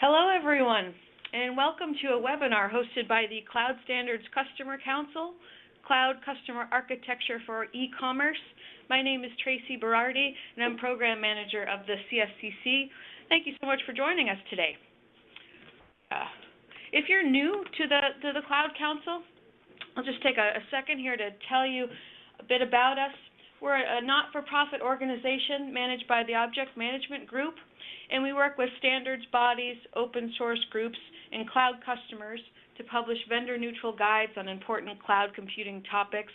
Hello, everyone, and welcome to a webinar hosted by the Cloud Standards Customer Council, Cloud Customer Architecture for E-Commerce. My name is Tracy Berardi, and I'm Program Manager of the CSCC. Thank you so much for joining us today. If you're new to the Cloud Council, I'll just take a second here to tell you a bit about us. We're a not-for-profit organization managed by the Object Management Group, and we work with standards bodies, open source groups, and cloud customers to publish vendor-neutral guides on important cloud computing topics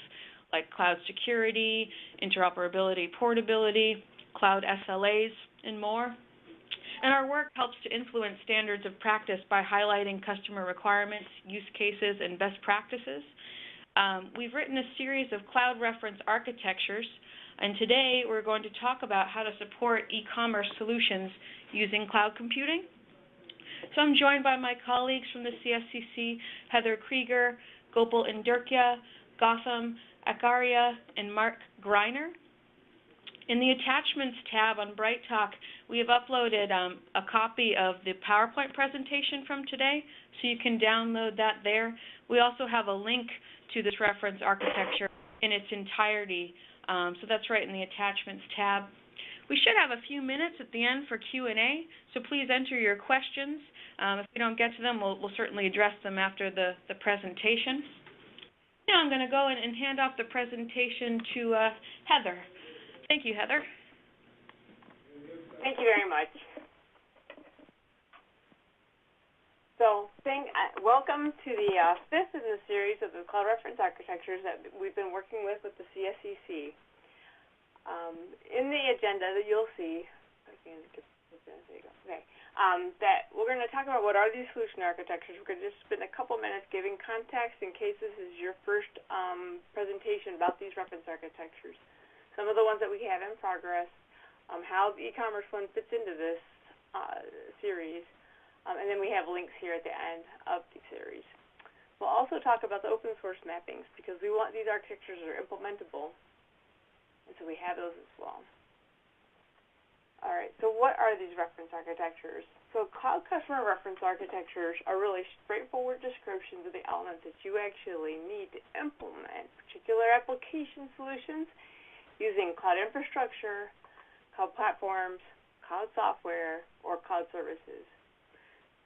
like cloud security, interoperability, portability, cloud SLAs, and more. And our work helps to influence standards of practice by highlighting customer requirements, use cases, and best practices. We've written a series of cloud reference architectures, and today we're going to talk about how to support e-commerce solutions using cloud computing. So I'm joined by my colleagues from the CSCC, Heather Krieger, Gopal Indurkya, Gautam Acharya, and Mark Greiner. In the Attachments tab on BrightTalk, we have uploaded a copy of the PowerPoint presentation from today, so you can download that there. We also have a link to this reference architecture in its entirety, so that's right in the Attachments tab. We should have a few minutes at the end for Q&A, so please enter your questions. If we don't get to them, we'll certainly address them after the presentation. Now I'm going to go and hand off the presentation to Heather. Thank you, Heather. Thank you very much. So, welcome to the fifth in the series of the cloud reference architectures that we've been working with the CSCC. In the agenda that you'll see, that we're going to talk about what are these solution architectures. We're going to just spend a couple minutes giving context in case this is your first presentation about these reference architectures. Some of the ones that we have in progress, how the e-commerce one fits into this series, and then we have links here at the end of the series. We'll also talk about the open source mappings because we want these architectures that are implementable, and so we have those as well. All right, so what are these reference architectures? So cloud customer reference architectures are really straightforward descriptions of the elements that you actually need to implement particular application solutions using cloud infrastructure, cloud platforms, cloud software, or cloud services.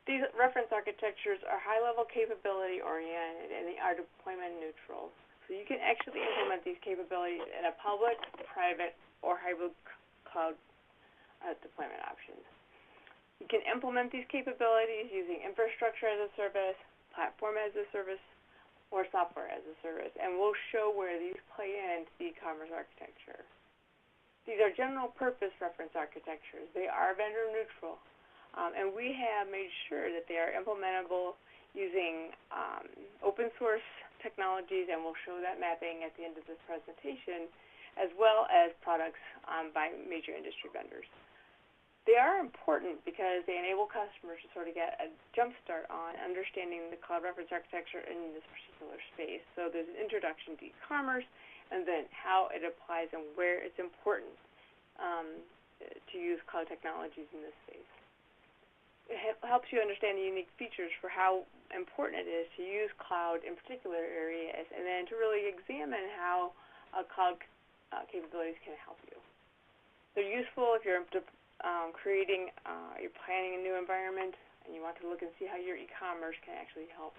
These reference architectures are high-level capability-oriented, and they are deployment-neutral. So you can actually implement these capabilities in a public, private, or hybrid cloud deployment options. You can implement these capabilities using infrastructure as a service, platform as a service, or software as a service, and we'll show where these play into the e-commerce architecture. These are general-purpose reference architectures. They are vendor-neutral. And we have made sure that they are implementable using open source technologies, and we'll show that mapping at the end of this presentation, as well as products by major industry vendors. They are important because they enable customers to sort of get a jump start on understanding the cloud reference architecture in this particular space. So there's an introduction to e-commerce, and then how it applies and where it's important to use cloud technologies in this space. It helps you understand the unique features for how important it is to use cloud in particular areas, and then to really examine how cloud capabilities can help you. They're useful if you're you're planning a new environment and you want to look and see how your e-commerce can actually help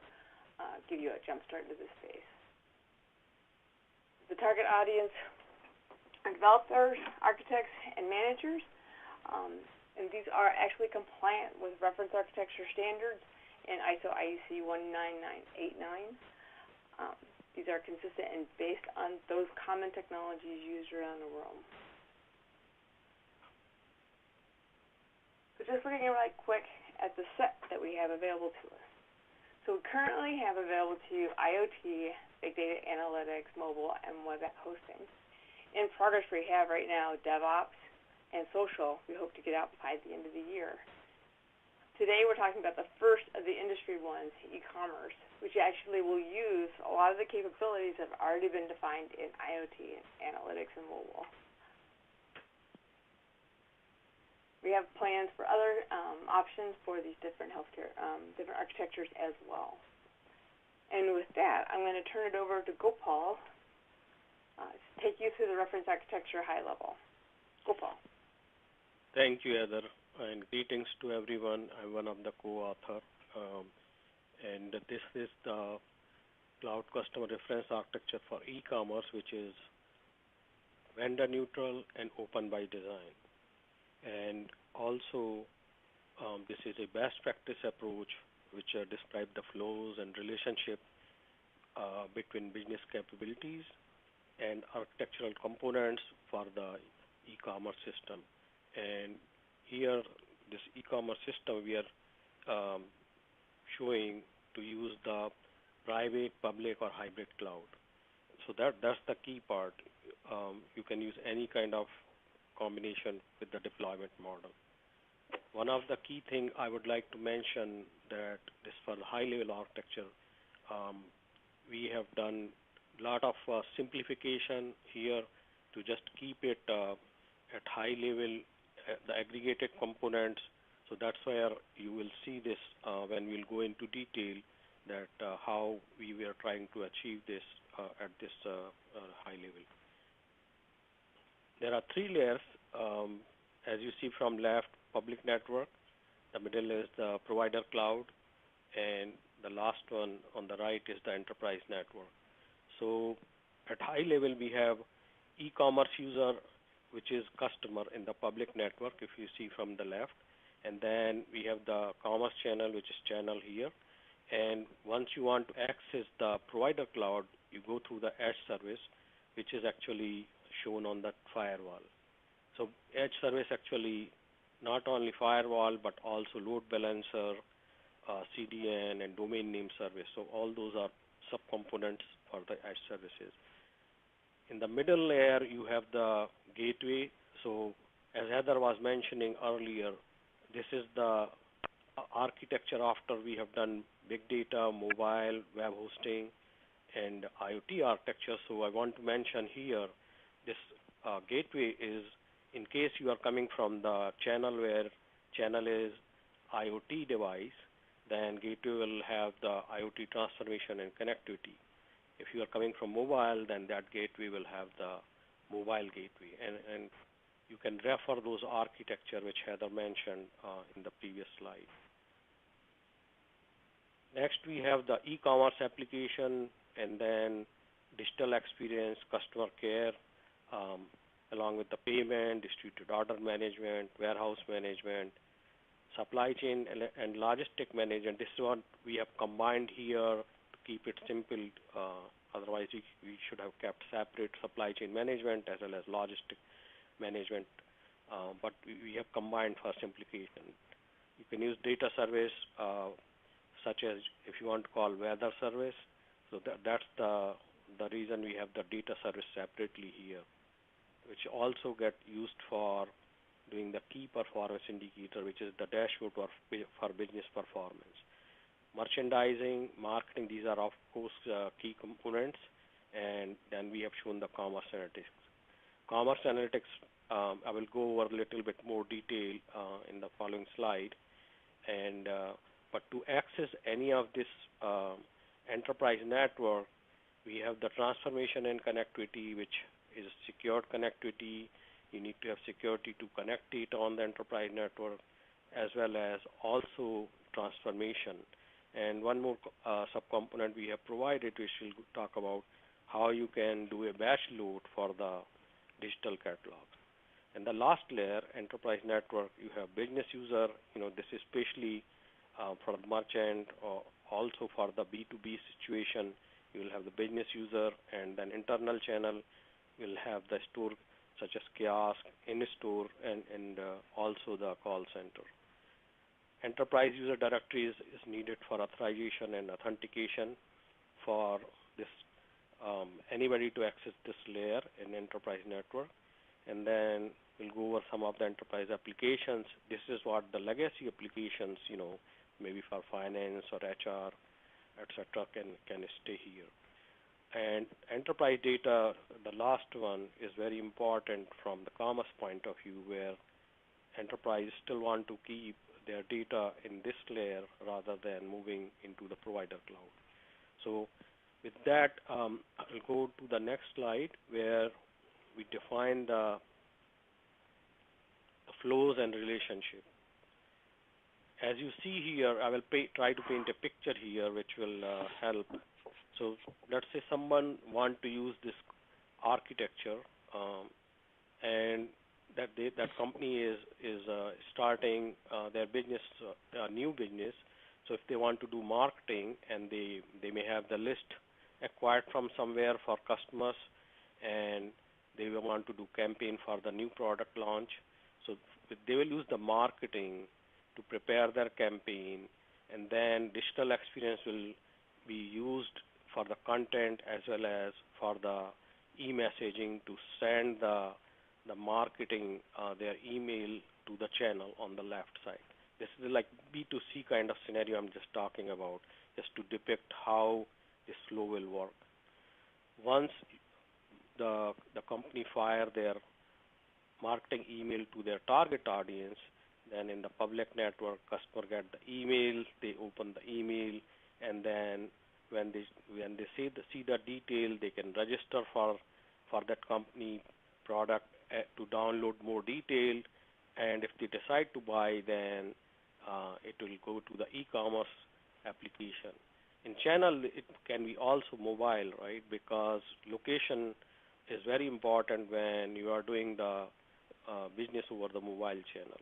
give you a jump start into this space. The target audience are developers, architects, and managers. And these are actually compliant with reference architecture standards in ISO IEC 19989. These are consistent and based on those common technologies used around the world. So just looking right quick at the set that we have available to us. So we currently have available to you IoT, big data analytics, mobile, and web app hosting. In progress we have right now DevOps and social. We hope to get out by the end of the year. Today we're talking about the first of the industry ones, e-commerce, which actually will use a lot of the capabilities that have already been defined in IoT, analytics, and mobile. We have plans for other options for these different healthcare, different architectures as well. And with that, I'm going to turn it over to Gopal to take you through the reference architecture high level. Gopal. Thank you, Heather, and greetings to everyone. I'm one of the co-author, and this is the Cloud Customer Reference Architecture for e-commerce, which is vendor neutral and open by design. And also, this is a best practice approach which describes the flows and relationship between business capabilities and architectural components for the e-commerce system. And here, this e-commerce system, we are showing to use the private, public, or hybrid cloud. So that's the key part. You can use any kind of combination with the deployment model. One of the key things I would like to mention that is for the high-level architecture, we have done a lot of simplification here to just keep it at high level, the aggregated components. So that's where you will see this when we'll go into detail that how we were trying to achieve this at this high level. There are three layers, as you see from left, public network, the middle is the provider cloud, and the last one on the right is the enterprise network. So at high level, we have e-commerce user, which is customer in the public network, if you see from the left. And then we have the commerce channel, which is channel here. And once you want to access the provider cloud, you go through the edge service, which is actually shown on the firewall. So edge service actually not only firewall, but also load balancer, CDN, and domain name service. So all those are subcomponents for the edge services. In the middle layer, you have the gateway. So as Heather was mentioning earlier, this is the architecture after we have done big data, mobile, web hosting, and IoT architecture. So I want to mention here, this gateway is in case you are coming from the channel where channel is IoT device, then gateway will have the IoT transformation and connectivity. If you are coming from mobile, then that gateway will have the mobile gateway. And you can refer those architecture which Heather mentioned in the previous slide. Next, we have the e-commerce application, and then digital experience, customer care, along with the payment, distributed order management, warehouse management, supply chain and logistic management. This is what we have combined here to keep it simple. Otherwise, we should have kept separate supply chain management as well as logistic management. But we have combined for simplification. You can use data service, such as if you want to call weather service. So that's the reason we have the data service separately here, which also get used for doing the key performance indicator, which is the dashboard for business performance. Merchandising, marketing, these are of course key components, and then we have shown the commerce analytics. Commerce analytics, I will go over a little bit more detail in the following slide. And but to access any of this enterprise network, we have the transformation and connectivity, which is secured connectivity. You need to have security to connect it on the enterprise network, as well as also transformation. And one more subcomponent we have provided, which we'll talk about how you can do a batch load for the digital catalog. And the last layer, enterprise network, you have business user. This is especially for the merchant, or also for the B2B situation. You will have the business user, and then internal channel will have the store such as kiosk, in-store, and also the call center. Enterprise user directories is needed for authorization and authentication for this anybody to access this layer in enterprise network. And then we'll go over some of the enterprise applications. This is what the legacy applications, maybe for finance or HR, etc., can stay here. And enterprise data, the last one, is very important from the commerce point of view, where enterprise still want to keep their data in this layer rather than moving into the provider cloud. So with that, I'll go to the next slide where we define the flows and relationship. As you see here, I will try to paint a picture here which will help. So let's say someone want to use this architecture and that company is starting their business, new business. So if they want to do marketing and they may have the list acquired from somewhere for customers and they will want to do campaign for the new product launch. So they will use the marketing to prepare their campaign, and then digital experience will be used for the content as well as for the e-messaging to send the marketing, their email to the channel on the left side. This is like B2C kind of scenario I'm just talking about, just to depict how this flow will work. Once the company fire their marketing email to their target audience, then in the public network, customer get the email, they open the email, and then when they see the detail, they can register for that company product to download more detail, and if they decide to buy, then it will go to the e-commerce application. In channel, it can be also mobile, right? Because location is very important when you are doing the business over the mobile channel.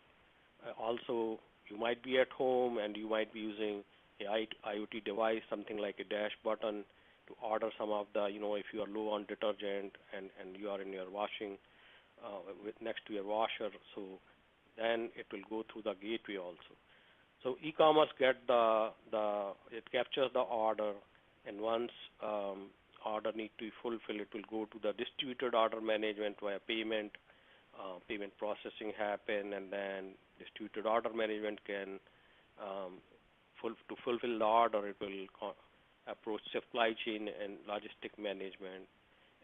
Also, you might be at home and you might be using a IoT device, something like a dash button to order some of the, if you are low on detergent and you are in your washing next to your washer, so then it will go through the gateway also. So e-commerce it captures the order, and once order need to be fulfilled, it will go to the distributed order management via payment processing happen, and then distributed order management can to fulfill the order, it will approach supply chain and logistic management,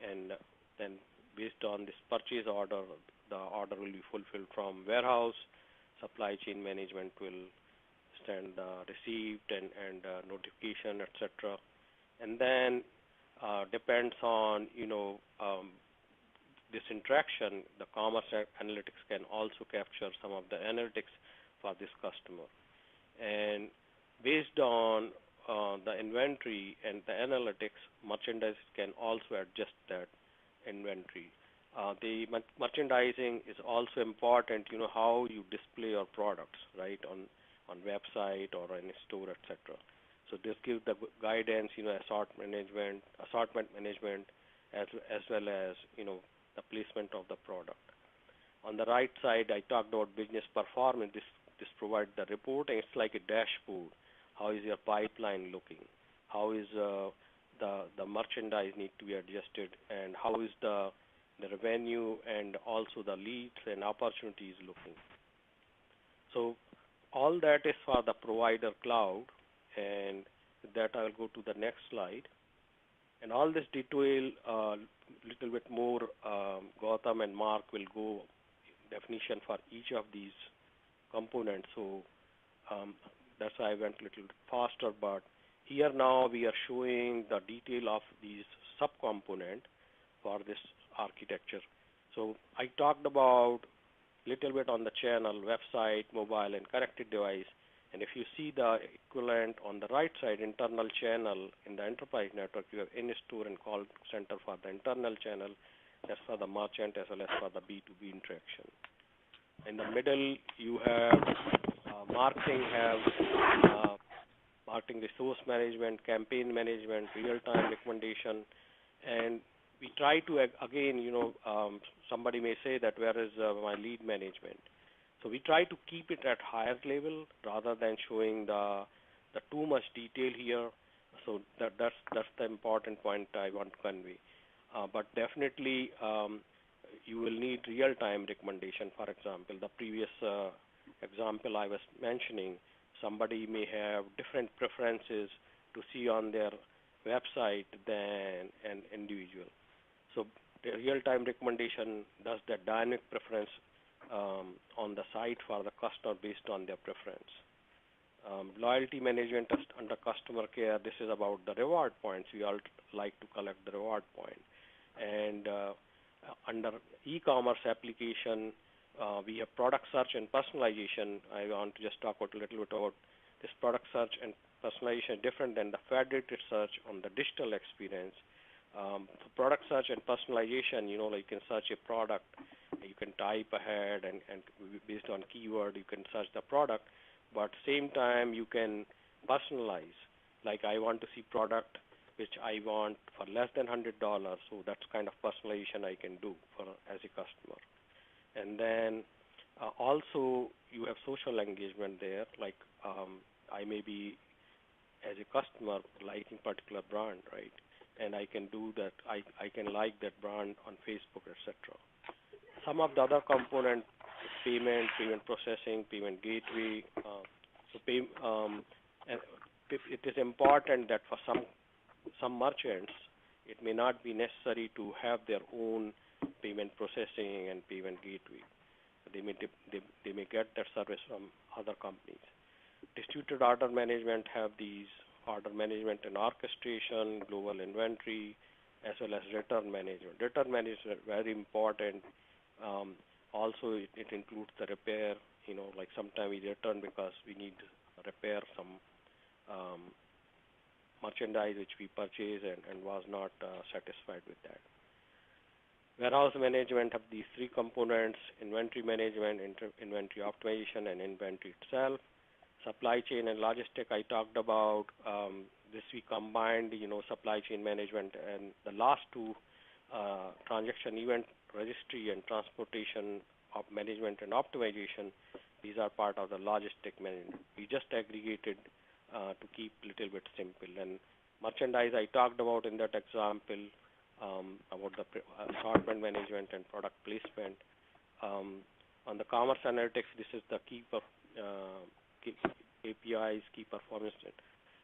and then based on this purchase order, the order will be fulfilled from warehouse. Supply chain management will send the receipt and notification, etc. And then depends on this interaction, the commerce analytics can also capture some of the analytics for this customer. And based on the inventory and the analytics, merchandise can also adjust that inventory. The merchandising is also important, how you display your products, right, on website or in a store, etc. So this gives the guidance, assortment management, as well as, the placement of the product. On the right side, I talked about business performance. This provides the reporting. It's like a dashboard. How is your pipeline looking? How is the merchandise need to be adjusted? And how is the revenue and also the leads and opportunities looking? So all that is for the provider cloud. And with that, I'll go to the next slide. And all this detail, little bit more, Gautam and Mark will go definition for each of these components. So that's why I went a little faster. But here now we are showing the detail of these subcomponent for this architecture. So I talked about little bit on the channel, website, mobile, and connected device. And if you see the equivalent on the right side, internal channel in the enterprise network, you have in-store and call center for the internal channel. That's for the merchant as well as for the B2B interaction. In the middle, you have marketing, marketing resource management, campaign management, real-time recommendation, and we try to, again, somebody may say that where is my lead management? So we try to keep it at higher level rather than showing the too much detail here. So that's the important point I want to convey. But definitely you will need real-time recommendation. For example, the previous example I was mentioning, somebody may have different preferences to see on their website than an individual. So the real-time recommendation does the dynamic preference on the site for the customer based on their preference. Loyalty management under customer care, this is about the reward points. We all like to collect the reward point. And under e-commerce application, we have product search and personalization. I want to just talk a little bit about this product search and personalization different than the federated search on the digital experience. For product search and personalization, like you can search a product, you can type ahead, and based on keyword, you can search the product. But same time, you can personalize. Like I want to see product which I want for less than $100, so that's kind of personalization I can do as a customer. And then also you have social engagement there. Like I may be, as a customer, liking particular brand, right? And I can do that. I can like that brand on Facebook, etc. Some of the other components, payment processing, payment gateway. It is important that for some merchants, it may not be necessary to have their own payment processing and payment gateway. They may get that service from other companies. Distributed order management have these order management and orchestration, global inventory, as well as return management. Return management is very important. Also, it includes the repair. Like sometimes we return because we need to repair some merchandise which we purchased and was not satisfied with that. Warehouse management have these three components: inventory management, inventory optimization, and inventory itself. Supply chain and logistic I talked about. This we combined, supply chain management, and the last two, transaction event registry and transportation of management and optimization. These are part of the logistic management. We just aggregated to keep a little bit simple. And merchandise I talked about in that example, about the assortment management and product placement. On the commerce analytics, this is the key KPIs, key performance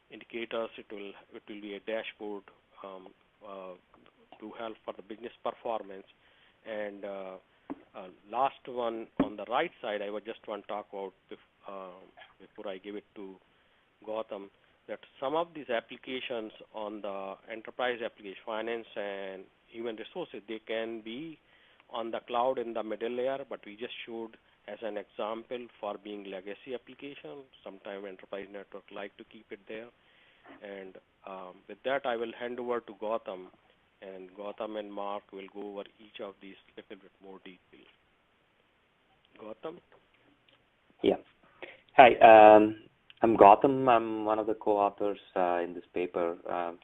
indicators. It will be a dashboard to help for the business performance. And last one on the right side, I would just want to talk about before I give it to Gautam, that some of these applications on the enterprise application, finance and human resources, they can be on the cloud in the middle layer, but we just showed as an example for being legacy application. Sometimes enterprise network like to keep it there. And with that, I will hand over to Gautam, and Gautam and Mark will go over each of these a little bit more deeply. Gautam? Yeah. Hi, I'm Gautam. I'm one of the co-authors in this paper.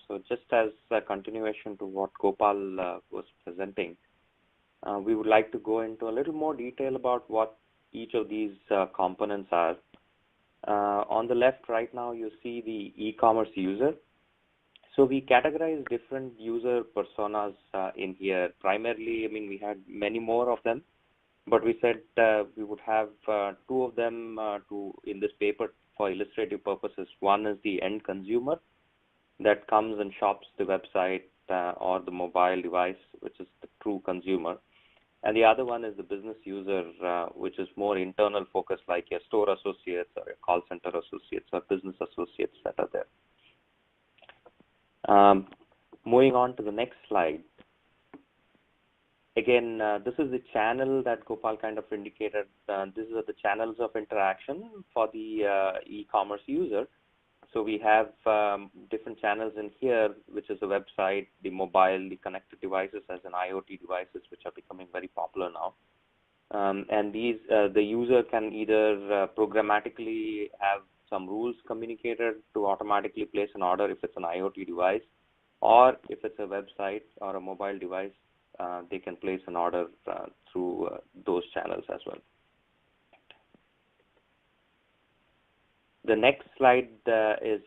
So just as a continuation to what Gopal was presenting, we would like to go into a little more detail about what each of these components are. On the left right now, you see the e-commerce user. So we categorize different user personas in here. Primarily, we had many more of them, but we said we would have two of them in this paper for illustrative purposes. One is the end consumer that comes and shops the website or the mobile device, which is the true consumer. And the other one is the business user, which is more internal focus, like your store associates or your call center associates or business associates that are there. Moving on to the next slide. Again, this is the channel that Gopal kind of indicated. These are the channels of interaction for the e-commerce user. So we have different channels in here, which is the website, the mobile, the connected devices as in IoT devices, which are becoming very popular now. And these, the user can either programmatically have some rules communicated to automatically place an order if it's an IoT device, or if it's a website or a mobile device, they can place an order through those channels as well. The next slide is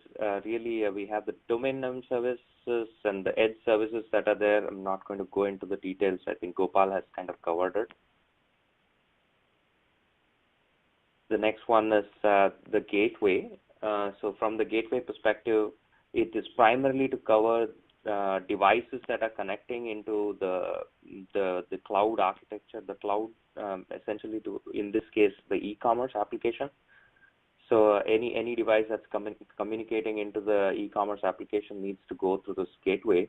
really we have the domain name services and the edge services that are there. I'm not going to go into the details. I think Gopal has kind of covered it. The next one is the gateway. So from the gateway perspective, it is primarily to cover devices that are connecting into the cloud architecture, the cloud essentially in this case, the e-commerce application. So any device that's communicating into the e-commerce application needs to go through this gateway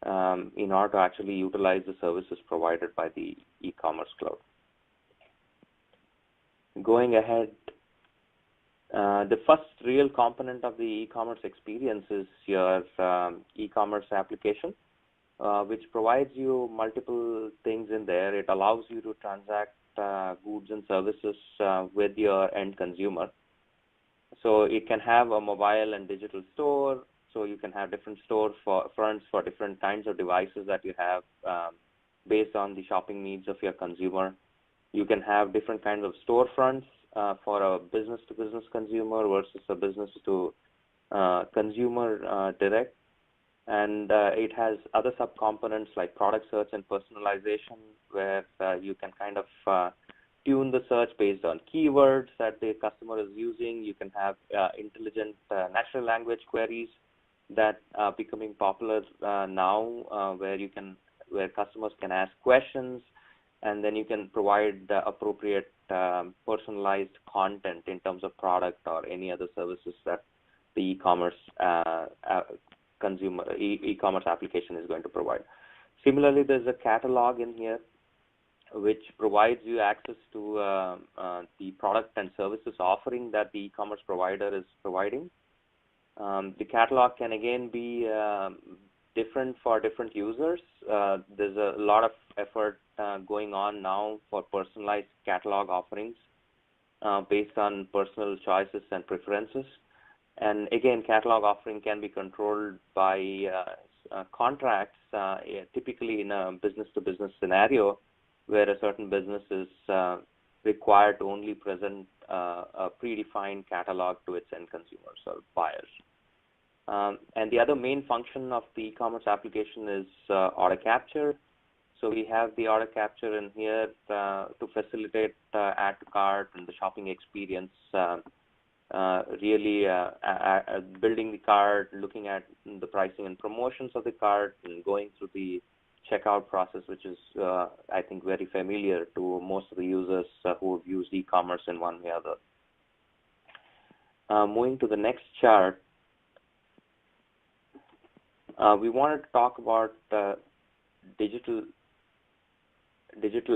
in order to actually utilize the services provided by the e-commerce cloud. Going ahead, the first real component of the e-commerce experience is your e-commerce application, which provides you multiple things in there. It allows you to transact goods and services with your end consumer. So it can have a mobile and digital store. So you can have different store fronts for different kinds of devices that you have based on the shopping needs of your consumer. You can have different kinds of storefronts for a business-to-business consumer versus a business-to-consumer direct. And it has other subcomponents like product search and personalization, where you can kind of tune the search based on keywords that the customer is using. You can have intelligent natural language queries that are becoming popular now, where customers can ask questions, and then you can provide appropriate personalized content in terms of product or any other services that the e-commerce e-commerce application is going to provide. Similarly, there's a catalog in here which provides you access to the product and services offering that the e-commerce provider is providing. The catalog can again be different for different users. There's a lot of effort going on now for personalized catalog offerings based on personal choices and preferences. And again, catalog offering can be controlled by contracts, typically in a business-to-business scenario, where a certain business is required to only present a predefined catalog to its end consumers or buyers. And the other main function of the e-commerce application is order capture. So we have the order capture in here to facilitate add to cart and the shopping experience, really building the cart, looking at the pricing and promotions of the cart, and going through the checkout process, which is, I think, very familiar to most of the users who have used e-commerce in one way or other. Moving to the next chart, we wanted to talk about digital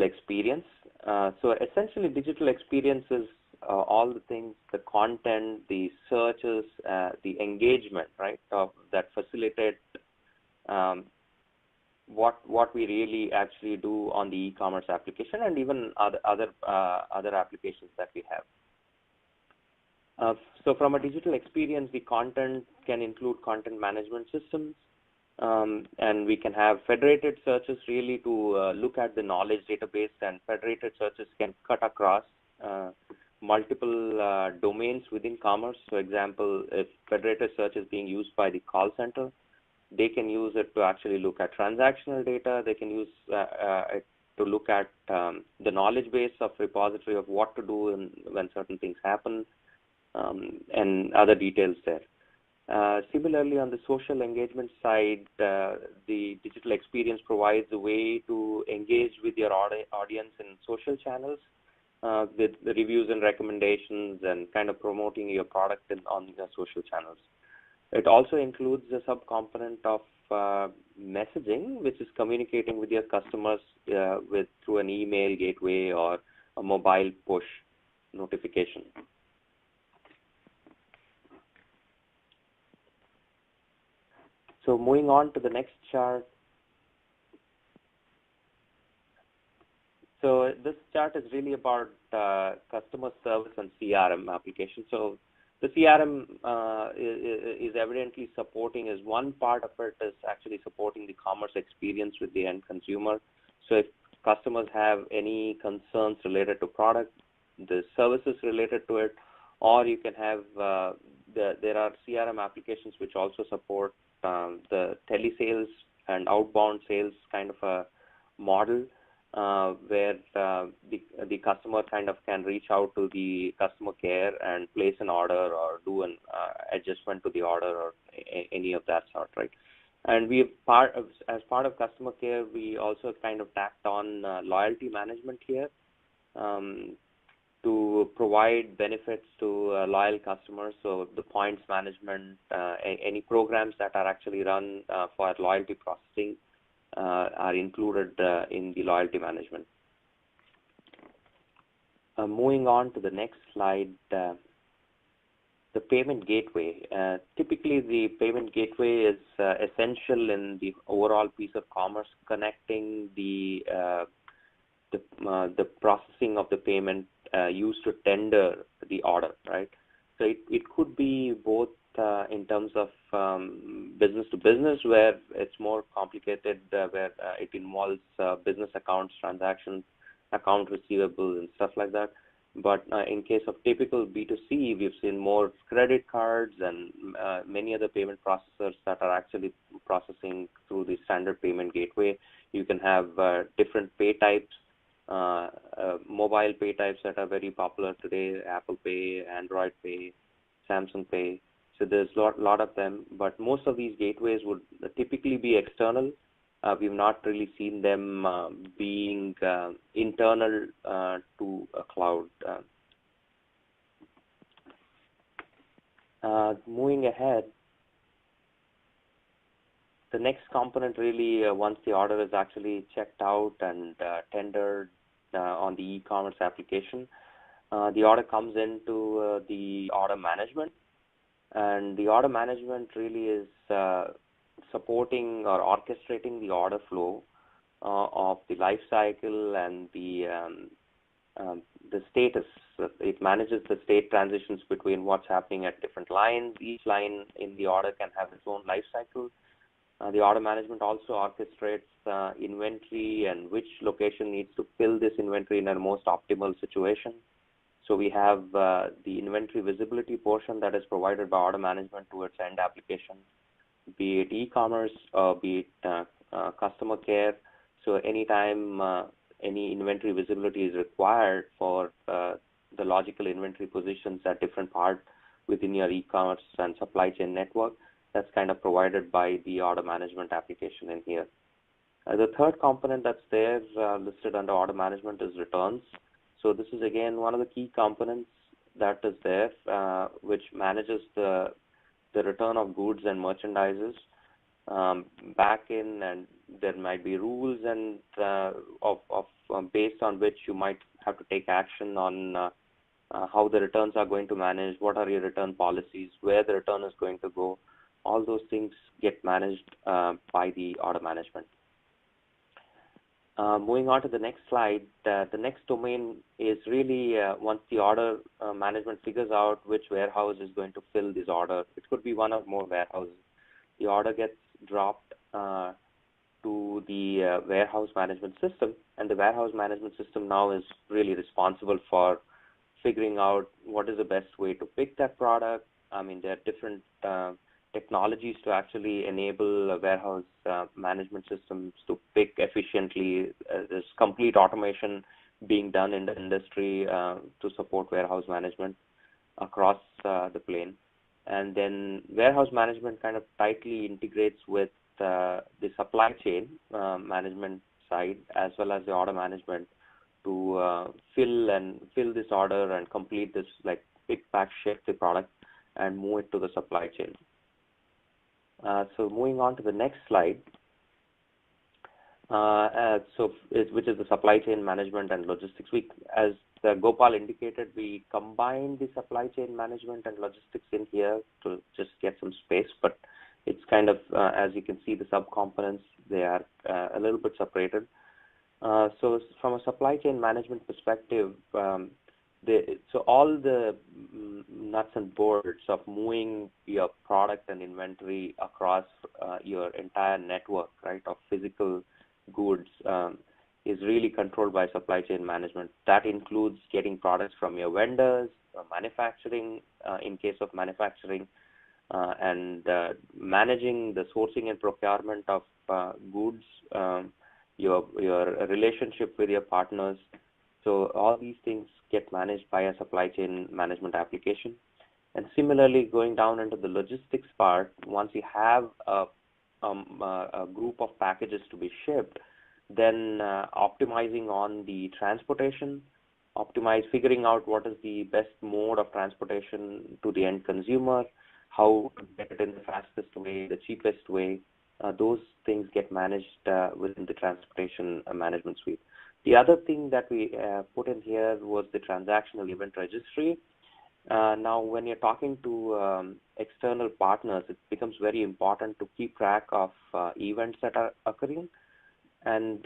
experience. So essentially, digital experience is all the things, the content, the searches, the engagement, right, that facilitate what we really actually do on the e-commerce application, and even other applications that we have. So from a digital experience, the content can include content management systems, and we can have federated searches really to look at the knowledge database, and federated searches can cut across multiple domains within commerce. For example, if federated search is being used by the call center, they can use it to actually look at transactional data. They can use it to look at the knowledge base of repository of what to do when certain things happen, and other details there. Similarly, on the social engagement side, the digital experience provides a way to engage with your audience in social channels with the reviews and recommendations, and kind of promoting your product on your social channels. It also includes a subcomponent of messaging, which is communicating with your customers through an email gateway or a mobile push notification. So moving on to the next chart. So this chart is really about customer service and CRM application. So the CRM is evidently supporting, is one part of it is actually supporting the commerce experience with the end consumer. So if customers have any concerns related to product, the services related to it, or you can have, there are CRM applications which also support the telesales and outbound sales kind of a model, where the customer kind of can reach out to the customer care and place an order or do an adjustment to the order or any of that sort, right? And as part of customer care, we also kind of tacked on loyalty management here to provide benefits to loyal customers. So the points management, any programs that are actually run for loyalty processing are included in the loyalty management. Moving on to the next slide, the payment gateway. Typically, the payment gateway is essential in the overall piece of commerce, connecting the processing of the payment used to tender the order, right? So it could be both in terms of business to business, where it's more complicated, where it involves business accounts, transactions, account receivables, and stuff like that. But in case of typical B2C, we've seen more credit cards and many other payment processors that are actually processing through the standard payment gateway. You can have different pay types, mobile pay types that are very popular today, Apple Pay, Android Pay, Samsung Pay. So there's a lot of them, but most of these gateways would typically be external. We've not really seen them being internal to a cloud. Moving ahead, the next component really, once the order is actually checked out and tendered on the e-commerce application, the order comes into the order management. And the order management really is supporting or orchestrating the order flow of the life cycle and the status. It manages the state transitions between what's happening at different lines. Each line in the order can have its own life cycle. The order management also orchestrates inventory and which location needs to fill this inventory in a most optimal situation. So we have the inventory visibility portion that is provided by order management towards end application, be it e-commerce or be it customer care. So anytime any inventory visibility is required for the logical inventory positions at different parts within your e-commerce and supply chain network, that's kind of provided by the order management application in here. The third component that's there listed under order management is returns. So this is again one of the key components that is there, which manages the return of goods and merchandises back in, and there might be rules and based on which you might have to take action on how the returns are going to manage, what are your return policies, where the return is going to go. All those things get managed by the order management. Moving on to the next slide, the next domain is really once the order management figures out which warehouse is going to fill this order. It could be one or more warehouses. The order gets dropped to the warehouse management system, and the warehouse management system now is really responsible for figuring out what is the best way to pick that product. I mean, there are different technologies to actually enable warehouse management systems to pick efficiently. There's complete automation being done in the industry to support warehouse management across the plane. And then warehouse management kind of tightly integrates with the supply chain management side as well as the order management to fill this order and complete this, like pick, pack, ship the product and move it to the supply chain. So moving on to the next slide, which is the supply chain management and logistics. As Gopal indicated, we combined the supply chain management and logistics in here to just get some space, but it's kind of, as you can see, the subcomponents, they are a little bit separated. So from a supply chain management perspective, so all the nuts and bolts of moving your product and inventory across your entire network, right, of physical goods is really controlled by supply chain management. That includes getting products from your vendors, manufacturing, in case of manufacturing, and managing the sourcing and procurement of goods, your relationship with your partners. So all these things get managed by a supply chain management application. And similarly, going down into the logistics part, once you have a a group of packages to be shipped, then optimizing on the transportation, figuring out what is the best mode of transportation to the end consumer, how to get it in the fastest way, the cheapest way. Those things get managed within the transportation management suite. The other thing that we put in here was the transactional event registry. Now, when you're talking to external partners, it becomes very important to keep track of events that are occurring. And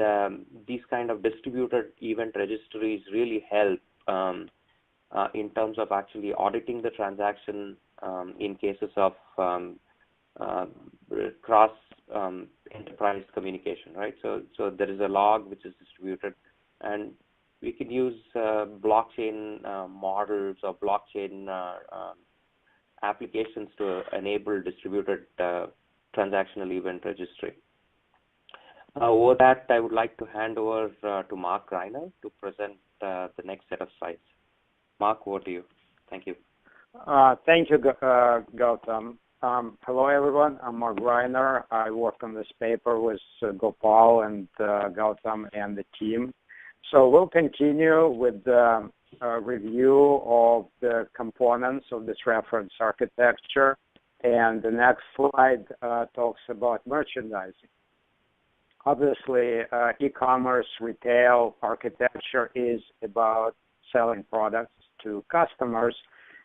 these kind of distributed event registries really help in terms of actually auditing the transaction in cases of cross enterprise communication, right? So there is a log which is distributed, and we can use blockchain models or blockchain applications to enable distributed transactional event registry. Over that, I would like to hand over to Mark Reiner to present the next set of slides. Mark, over to you. Thank you. Thank you, Gautam. Hello, everyone. I'm Mark Reiner. I work on this paper with Gopal and Gautam and the team. So we'll continue with the review of the components of this reference architecture. And the next slide talks about merchandising. Obviously, e-commerce retail architecture is about selling products to customers,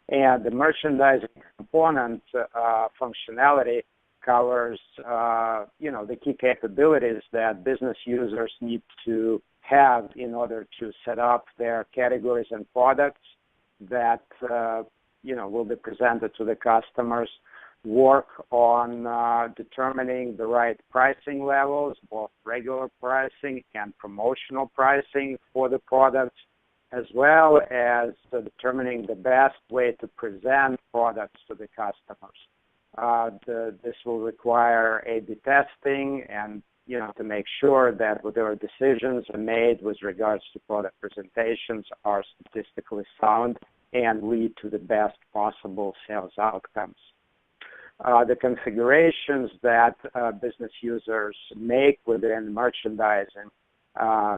and the merchandising component functionality covers, the key capabilities that business users need to have in order to set up their categories and products that, will be presented to the customers, work on determining the right pricing levels, both regular pricing and promotional pricing for the products, as well as determining the best way to present products to the customers. This will require A/B testing and, to make sure that whatever decisions are made with regards to product presentations are statistically sound and lead to the best possible sales outcomes. The configurations that business users make within the merchandising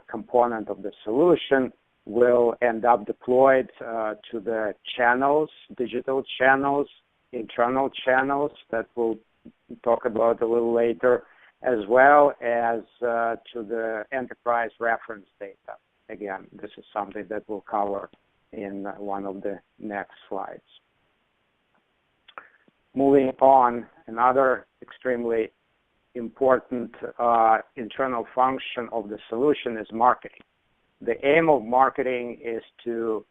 component of the solution will end up deployed to the channels, digital channels, internal channels that we'll talk about a little later, as well as to the enterprise reference data. Again, this is something that we'll cover in one of the next slides. Moving on, another extremely important internal function of the solution is marketing. The aim of marketing is to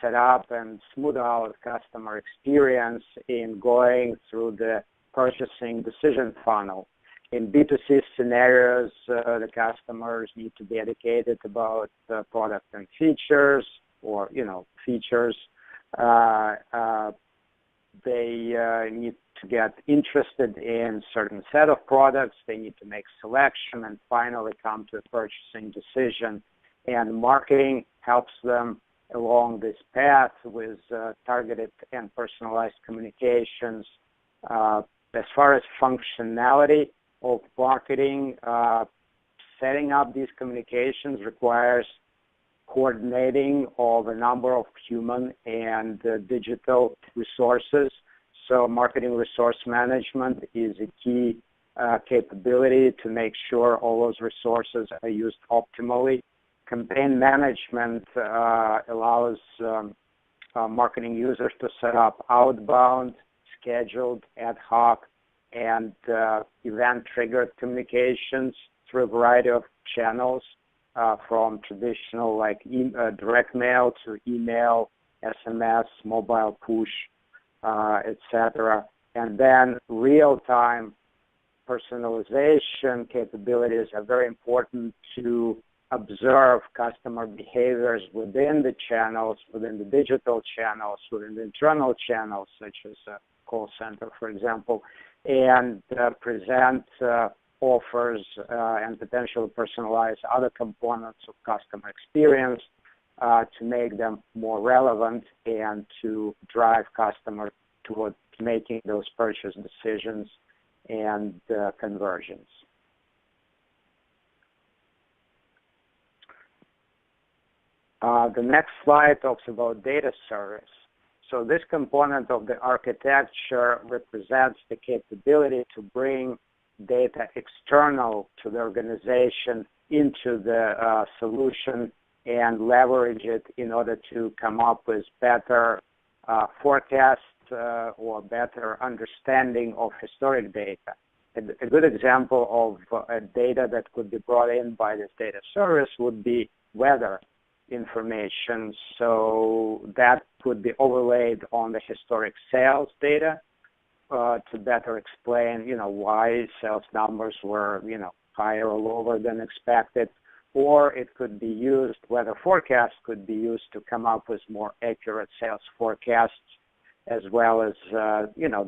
set up and smooth out customer experience in going through the purchasing decision funnel. In B2C scenarios, the customers need to be educated about the product and features, or features. They need to get interested in certain set of products. They need to make selection and finally come to a purchasing decision. And marketing helps them along this path with targeted and personalized communications. As far as functionality of marketing, setting up these communications requires coordinating of a number of human and digital resources. So marketing resource management is a key capability to make sure all those resources are used optimally. Campaign management allows marketing users to set up outbound, scheduled, ad hoc, and event-triggered communications through a variety of channels, from traditional like direct mail to email, SMS, mobile push, etc. And then real-time personalization capabilities are very important to observe customer behaviors within the channels, within the digital channels, within the internal channels, such as call center, for example, and present offers and potentially personalize other components of customer experience to make them more relevant and to drive customers towards making those purchase decisions and conversions. The next slide talks about data service. So this component of the architecture represents the capability to bring data external to the organization into the solution and leverage it in order to come up with better forecasts or better understanding of historic data. A good example of data that could be brought in by this data service would be weather information. So that could be overlaid on the historic sales data to better explain, why sales numbers were, higher or lower than expected. Or it could be used, weather forecasts could be used to come up with more accurate sales forecasts, as well as,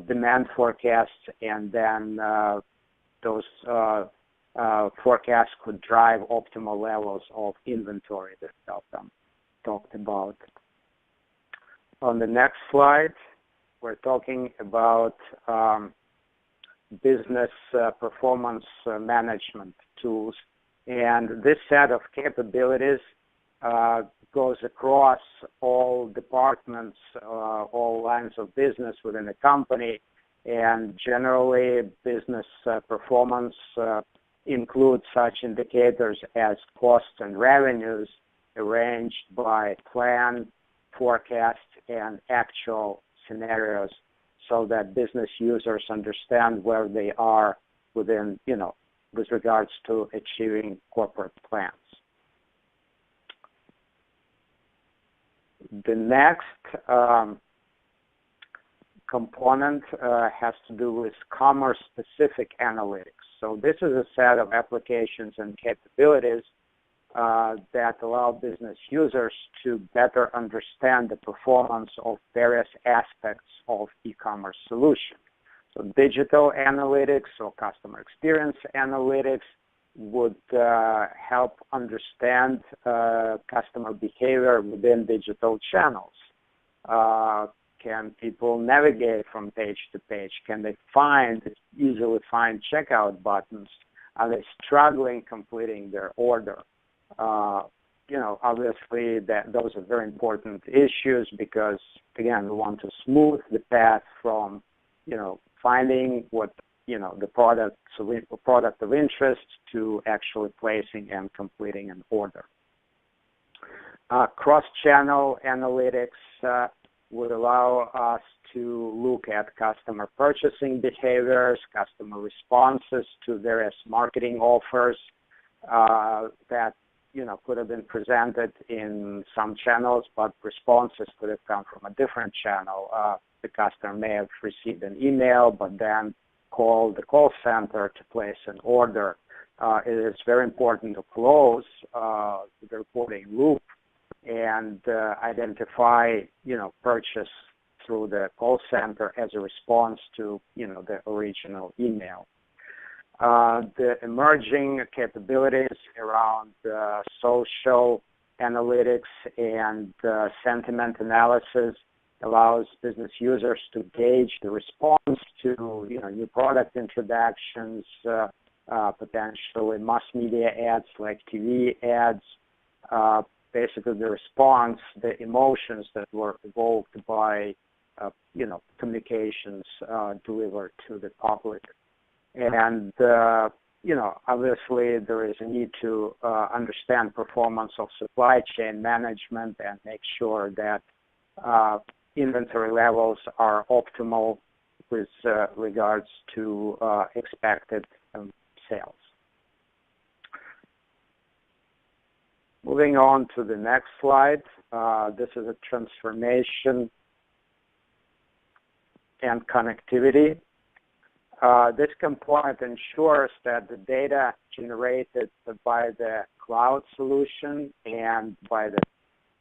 demand forecasts, and then those forecasts could drive optimal levels of inventory that Gautam talked about. On the next slide, we're talking about business performance management tools. And this set of capabilities goes across all departments, all lines of business within the company. And generally, business performance includes such indicators as costs and revenues arranged by plan, forecast, and actual scenarios, so that business users understand where they are within, with regards to achieving corporate plans. The next component has to do with commerce-specific analytics. So this is a set of applications and capabilities that allow business users to better understand the performance of various aspects of e-commerce solution. So digital analytics or customer experience analytics would help understand customer behavior within digital channels. Can people navigate from page to page? Can they easily find checkout buttons? Are they struggling completing their order? Obviously those are very important issues because, again, we want to smooth the path from, finding what, the product of interest to actually placing and completing an order. CrossChannel Analytics would allow us to look at customer purchasing behaviors, customer responses to various marketing offers that could have been presented in some channels, but responses could have come from a different channel. The customer may have received an email, but then called the call center to place an order. It is very important to close the reporting loop and identify, purchase through the call center as a response to, the original email. The emerging capabilities around social analytics and sentiment analysis allows business users to gauge the response to, new product introductions, potentially mass media ads like TV ads, basically the response, the emotions that were evoked by, communications delivered to the public. And, obviously there is a need to understand performance of supply chain management and make sure that inventory levels are optimal with regards to expected sales. Moving on to the next slide, this is a transformation and connectivity. This component ensures that the data generated by the cloud solution and by the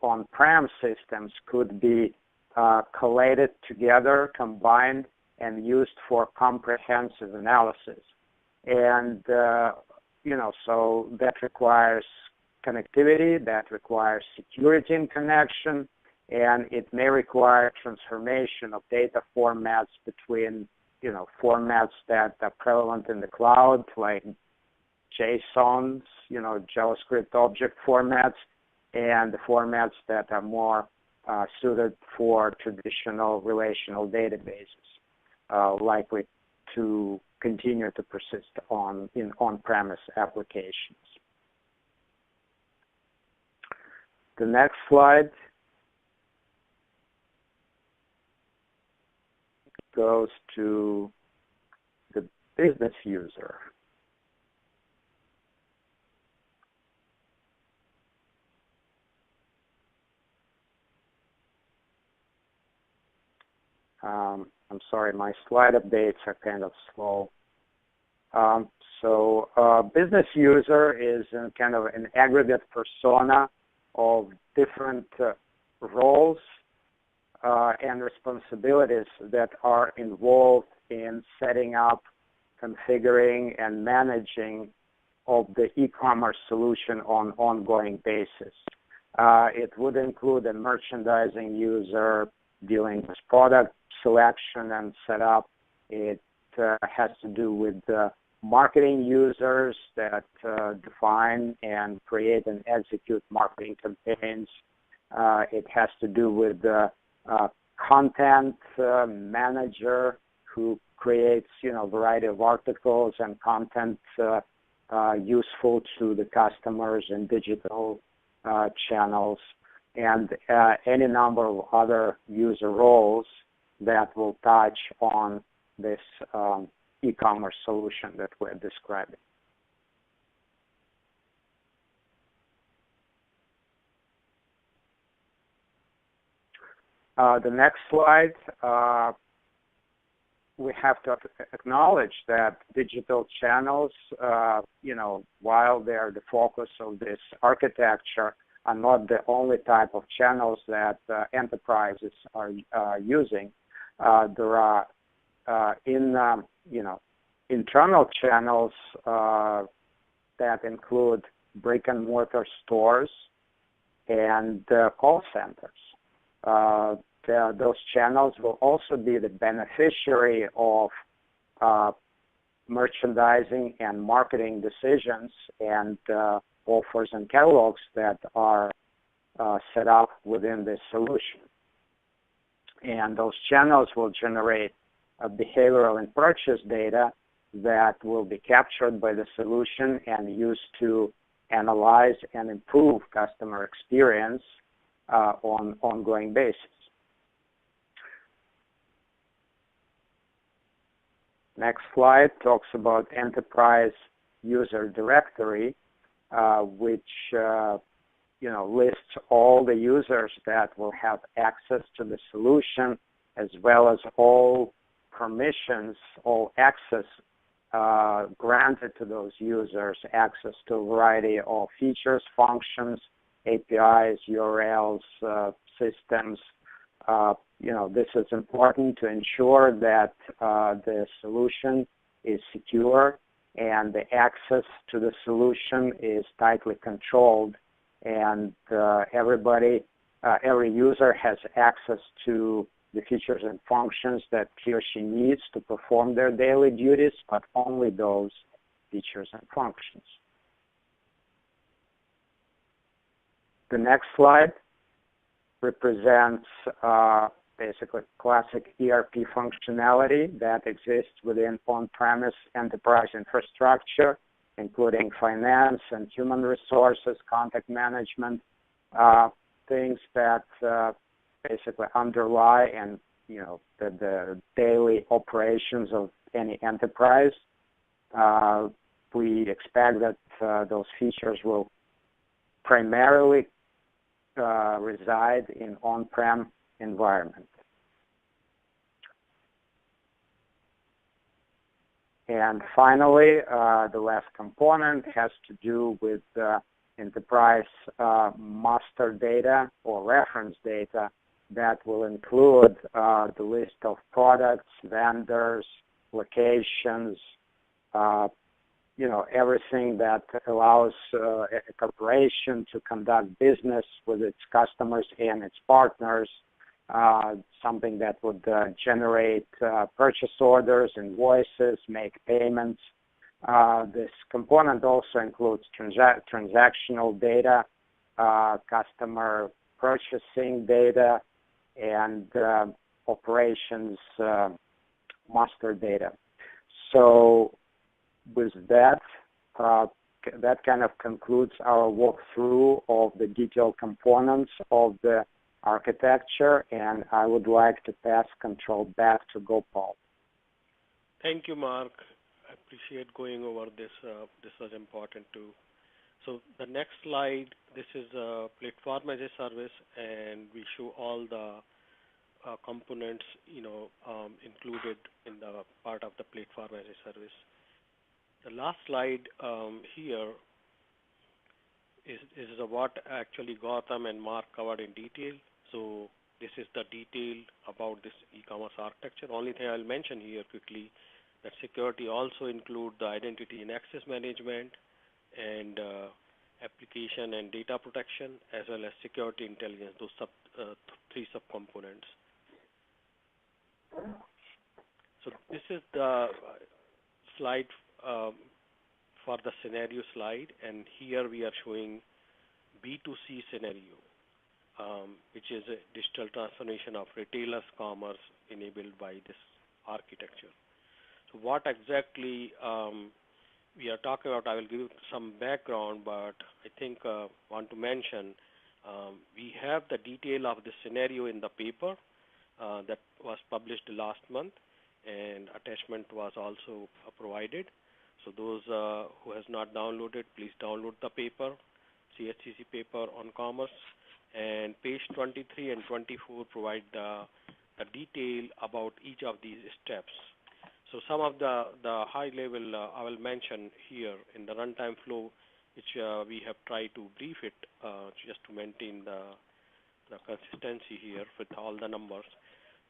on-prem systems could be collated together, combined, and used for comprehensive analysis. And, so that requires connectivity, that requires security and connection, and it may require transformation of data formats between formats that are prevalent in the cloud, like JSONs, JavaScript object formats, and the formats that are more suited for traditional relational databases, likely to continue to persist in on-premise applications. The next slide goes to the business user. I'm sorry, my slide updates are kind of slow. Business user is kind of an aggregate persona of different roles and responsibilities that are involved in setting up, configuring, and managing of the e-commerce solution on an ongoing basis. It would include a merchandising user dealing with product selection and setup. It has to do with marketing users that define and create and execute marketing campaigns. It has to do with the content manager who creates, a variety of articles and content useful to the customers in digital channels, and any number of other user roles that will touch on this e-commerce solution that we're describing. The next slide, we have to acknowledge that digital channels, while they're the focus of this architecture, are not the only type of channels that enterprises are using. There are internal channels that include brick and mortar stores and call centers. Those channels will also be the beneficiary of merchandising and marketing decisions and offers and catalogs that are set up within this solution. And those channels will generate behavioral and purchase data that will be captured by the solution and used to analyze and improve customer experience on an ongoing basis. Next slide talks about enterprise user directory, which lists all the users that will have access to the solution, as well as all permissions, all access granted to those users, access to a variety of features, functions, APIs, URLs, systems. This is important to ensure that the solution is secure and the access to the solution is tightly controlled, and every user has access to the features and functions that he or she needs to perform their daily duties, but only those features and functions. The next slide represents basically classic ERP functionality that exists within on-premise enterprise infrastructure, including finance and human resources, contact management, things that basically underlie and the daily operations of any enterprise. We expect that those features will primarily reside in on-prem environment. And finally, the last component has to do with enterprise master data or reference data that will include the list of products, vendors, locations, everything that allows a corporation to conduct business with its customers and its partners, something that would generate purchase orders, invoices, make payments. This component also includes transactional data, customer purchasing data, and operations master data. So with that, that kind of concludes our walkthrough of the detailed components of the architecture, and I would like to pass control back to Gopal. Thank you, Mark. I appreciate going over this. This was important too. So the next slide, this is a platform as a service, and we show all the components, included in the part of the platform as a service. The last slide here is what actually Gautam and Mark covered in detail. So this is the detail about this e-commerce architecture. Only thing I'll mention here quickly, that security also include the identity and access management and application and data protection, as well as security intelligence, those three subcomponents. So this is the slide for the scenario slide, and here we are showing B2C scenario, which is a digital transformation of retailers' commerce enabled by this architecture. So what exactly we are talking about, I will give you some background, but I think want to mention we have the detail of the scenario in the paper that was published last month, and attachment was also provided. So those who has not downloaded, please download the paper, CSCC paper on commerce, and page 23 and 24 provide the detail about each of these steps. So some of the high level I will mention here in the runtime flow, which we have tried to brief it just to maintain the consistency here with all the numbers.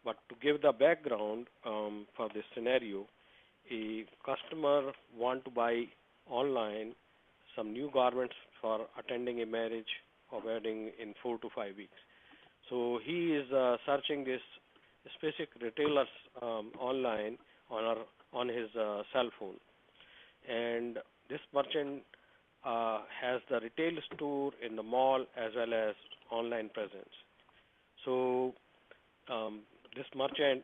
But to give the background for this scenario, a customer want to buy online some new garments for attending a marriage or wedding in 4 to 5 weeks. So he is searching this specific retailers online on his cell phone, and this merchant has the retail store in the mall as well as online presence. So this merchant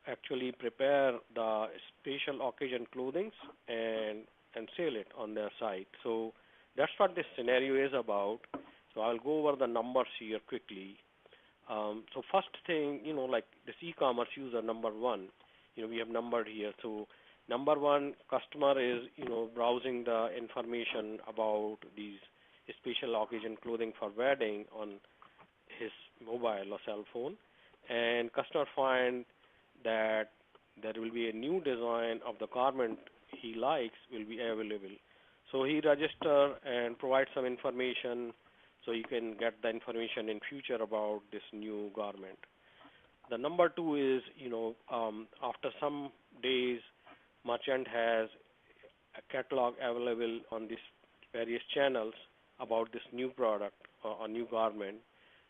actually prepare the special occasion clothing and sell it on their site. So that's what this scenario is about. So I'll go over the numbers here quickly. So first thing, like this e-commerce user number one, we have numbered here. So number one, customer is, browsing the information about these special occasion clothing for wedding on his mobile or cell phone, and customer find that there will be a new design of the garment he likes will be available. So he register and provide some information so you can get the information in future about this new garment. The number two is, after some days, merchant has a catalog available on these various channels about this new product or new garment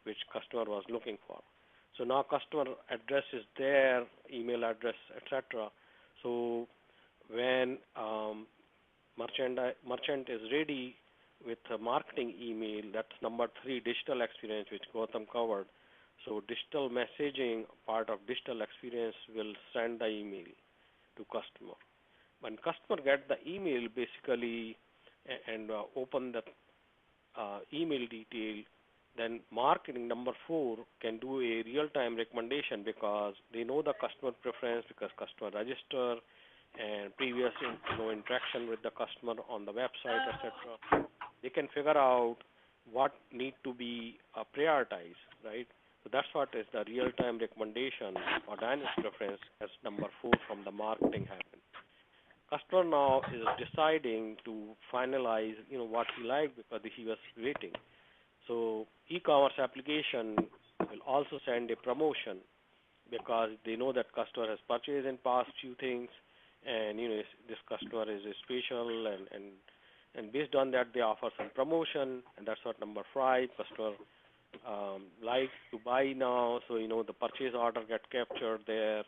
which customer was looking for. So now customer address is there, email address, etc. So when merchant is ready with a marketing email, that's number three, digital experience, which Gautam covered. So digital messaging, part of digital experience, will send the email to customer. When customer get the email basically and open the email detail, then marketing number four can do a real-time recommendation because they know the customer preference because customer register and previous interaction with the customer on the website, etc. They can figure out what need to be prioritized, right? So that's what is the real-time recommendation or dynamic preference as number four from the marketing happen. Customer now is deciding to finalize, what he liked because he was waiting. So e-commerce application will also send a promotion because they know that customer has purchased in past few things, and this customer is special, and based on that they offer some promotion, and that's what number five, customer like to buy now, so the purchase order get captured there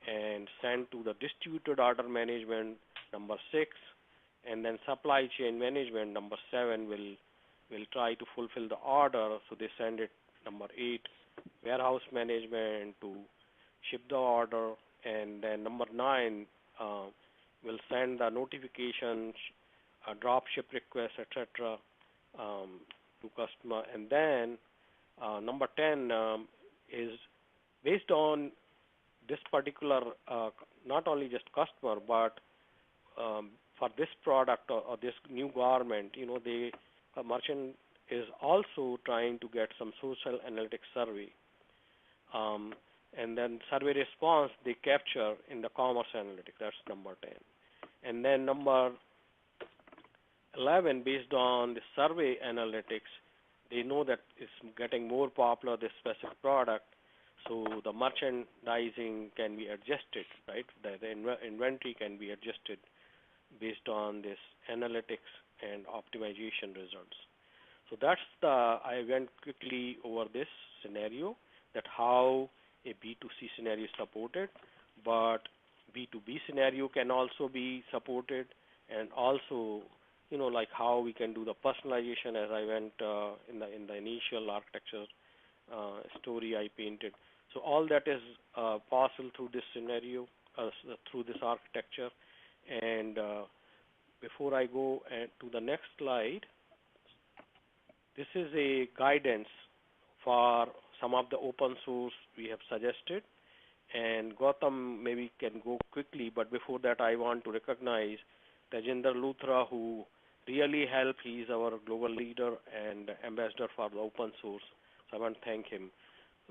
and sent to the distributed order management, number 6, and then supply chain management, number 7, will try to fulfill the order, so they send it, number 8, warehouse management to ship the order, and then number 9 will send the notifications, drop ship requests, etc. To customer, and then number 10 is based on this particular, not only just customer, but for this product or this new garment, the merchant is also trying to get some social analytics survey. And then survey response they capture in the commerce analytics. That's number 10. And then number 11, based on the survey analytics, they know that it's getting more popular, this specific product, so the merchandising can be adjusted, right? The inventory can be adjusted based on this analytics and optimization results. So that's I went quickly over this scenario, that how a B2C scenario is supported, but B2B scenario can also be supported, and also like how we can do the personalization, as I went in the initial architecture story I painted. So all that is possible through this scenario, through this architecture. And before I go to the next slide, this is a guidance for some of the open source we have suggested. And Gautam maybe can go quickly, but before that I want to recognize Tejinder Luthra, who really helped. He is our global leader and ambassador for the open source. So I want to thank him.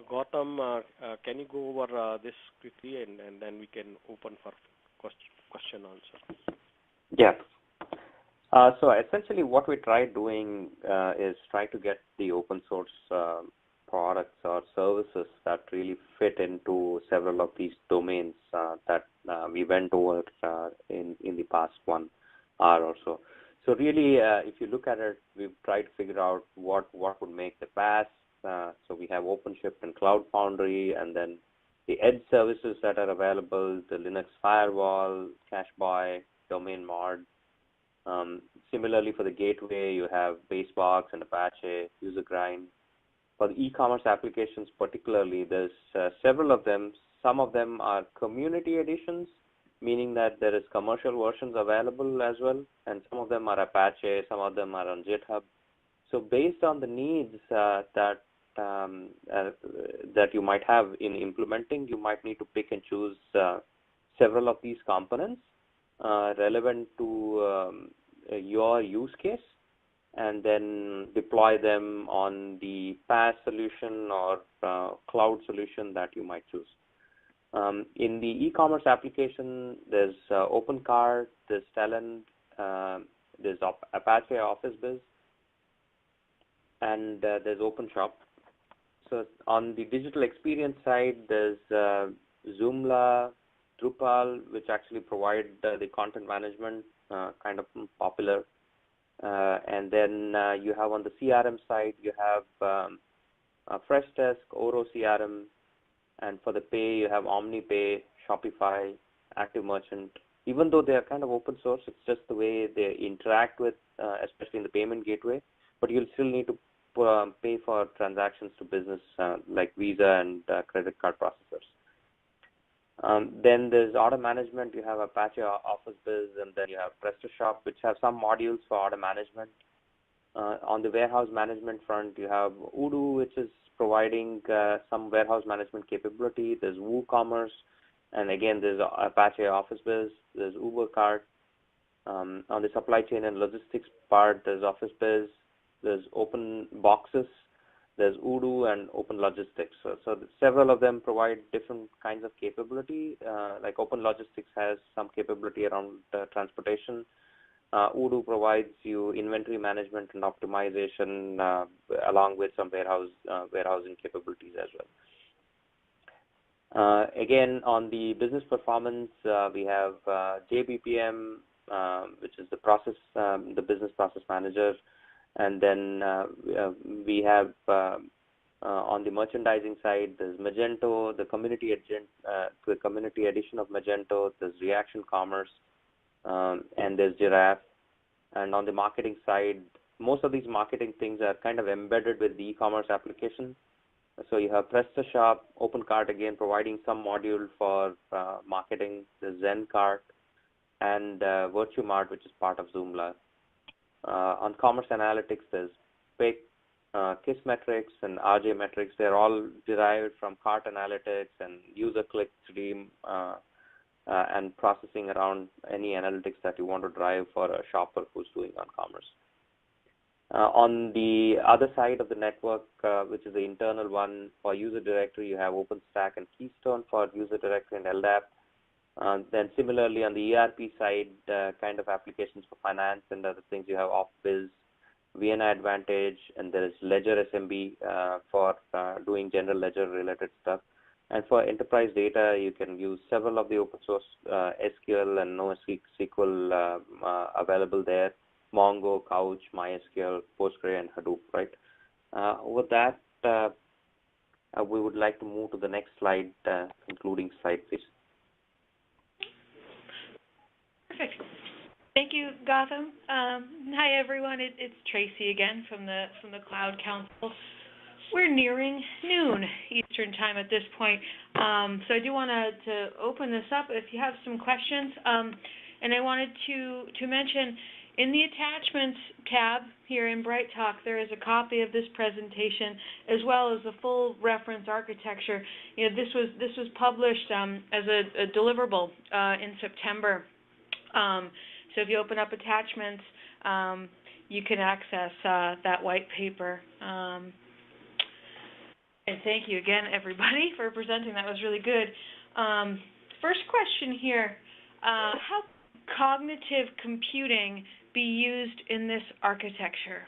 Gautam, can you go over this quickly, and then we can open for question answer. Yeah. So essentially what we tried doing is try to get the open source products or services that really fit into several of these domains that we went over in the past 1 hour or so. So really, if you look at it, we've tried to figure out what would make the pass. So we have OpenShift and Cloud Foundry, and then the edge services that are available, the Linux firewall, cache buy, domain mod. Similarly, for the gateway, you have Basebox and Apache, user grind. For the e-commerce applications particularly, there's several of them. Some of them are community editions, meaning that there is commercial versions available as well, and some of them are Apache, some of them are on GitHub. So based on the needs that you might have in implementing, you might need to pick and choose several of these components relevant to your use case, and then deploy them on the PaaS solution or cloud solution that you might choose. In the e-commerce application, there's OpenCart, there's Talent, there's Apache OfficeBiz, and there's OpenShop. So on the digital experience side, there's Joomla, Drupal, which actually provide the content management, kind of popular. And then you have on the CRM side, you have Freshdesk, Oro CRM, and for the pay, you have OmniPay, Shopify, ActiveMerchant. Even though they are kind of open source, it's just the way they interact with, especially in the payment gateway. But you'll still need to pay for transactions to business like Visa and credit card processors. Then there's order management. You have Apache OfficeBiz, and then you have PrestaShop, which have some modules for order management. On the warehouse management front, you have Odoo, which is providing some warehouse management capability. There's WooCommerce, and again, there's Apache OfficeBiz. There's UberCart. On the supply chain and logistics part, there's OfficeBiz. There's OpenBoxes. There's Odoo and Open Logistics. So several of them provide different kinds of capability. Like Open Logistics has some capability around transportation. Odoo provides you inventory management and optimization along with some warehousing capabilities as well. Again, on the business performance, we have JBPM, which is the business process manager. And then we have On the merchandising side, there's Magento, the community edition of Magento, there's Reaction Commerce, and there's Giraffe. And on the marketing side, most of these marketing things are kind of embedded with the e-commerce application. So you have PrestaShop, OpenCart again, providing some module for marketing, the ZenCart, and VirtueMart, which is part of Joomla. On Commerce Analytics, there's Pick, Kissmetrics, and RJ Metrics. They're all derived from Cart Analytics and user click stream and processing around any analytics that you want to drive for a shopper who's doing on commerce. On the other side of the network, which is the internal one for user directory, you have OpenStack and Keystone for user directory and LDAP. Then similarly on the ERP side, kind of applications for finance and other things, you have OffBiz, Vienna Advantage, and there is Ledger SMB for doing general ledger related stuff. And for enterprise data, you can use several of the open source SQL and NoSQL available there. Mongo, Couch, MySQL, Postgre, and Hadoop, right? With that, we would like to move to the next slide, concluding slide, please. Perfect. Thank you, Gautam. Hi, everyone. It's Tracy again from the Cloud Council. We're nearing noon Eastern Time at this point, so I do want to open this up if you have some questions. And I wanted to mention, in the Attachments tab here in BrightTalk, there is a copy of this presentation as well as the full reference architecture. You know, this was published as a deliverable in September. So if you open up Attachments, you can access that white paper. And thank you again, everybody, for presenting. That was really good. First question here, how cognitive computing be used in this architecture?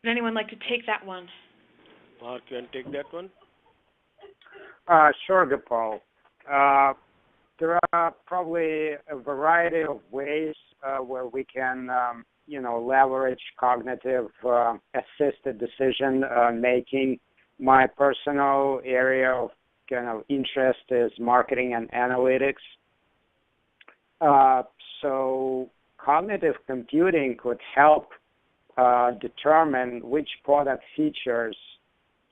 Would anyone like to take that one? Mark, you want to take that one? Sure, Gopal. There are probably a variety of ways where we can, leverage cognitive assisted decision making. My personal area of kind of interest is marketing and analytics. So cognitive computing could help determine which product features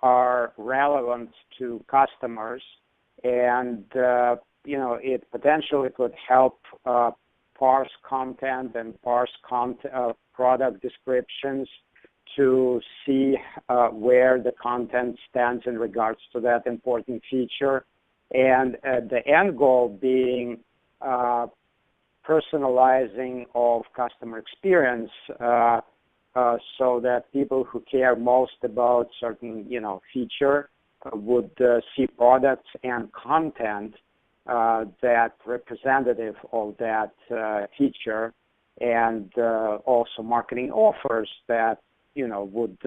are relevant to customers, and it potentially could help parse content and parse product descriptions to see where the content stands in regards to that important feature, and the end goal being personalizing of customer experience so that people who care most about certain feature would see products and content that representative of that feature, and also marketing offers that would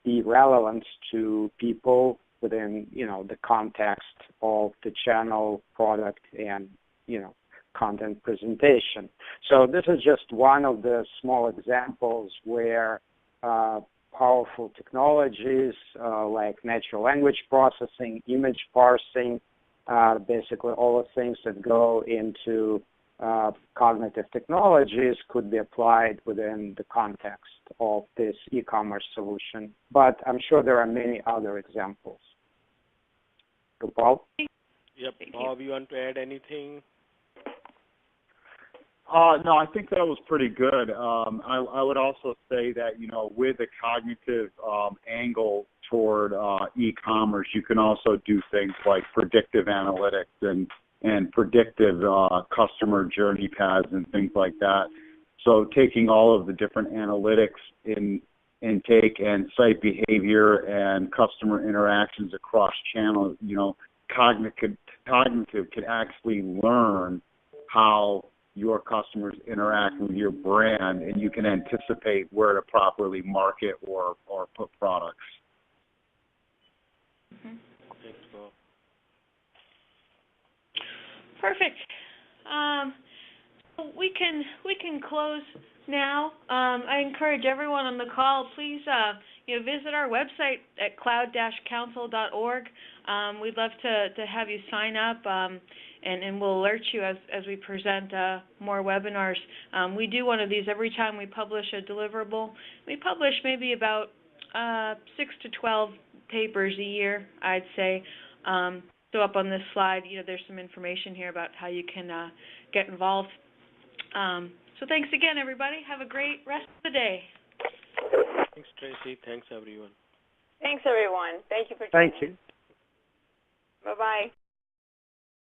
be relevant to people within the context of the channel, product, and content presentation. So this is just one of the small examples where powerful technologies like natural language processing, image parsing, basically all the things that go into cognitive technologies could be applied within the context of this e-commerce solution. But I'm sure there are many other examples. Paul? Yep. Bob, you want to add anything? No, I think that was pretty good. I would also say that, with a cognitive angle toward e-commerce, you can also do things like predictive analytics and predictive customer journey paths and things like that. So taking all of the different analytics in intake and site behavior and customer interactions across channels, cognitive can actually learn how your customers interact with your brand, and you can anticipate where to properly market or put products. Mm-hmm. Perfect. We can close now. I encourage everyone on the call, please visit our website at cloud-counsel.org. We'd love to have you sign up, and we'll alert you as we present more webinars. We do one of these every time we publish a deliverable. We publish maybe about 6 to 12 papers a year, I'd say. So up on this slide, there's some information here about how you can get involved. So thanks again, everybody. Have a great rest of the day. Thanks, Tracy. Thanks, everyone. Thanks, everyone. Thank you for joining. Thank you. Bye-bye.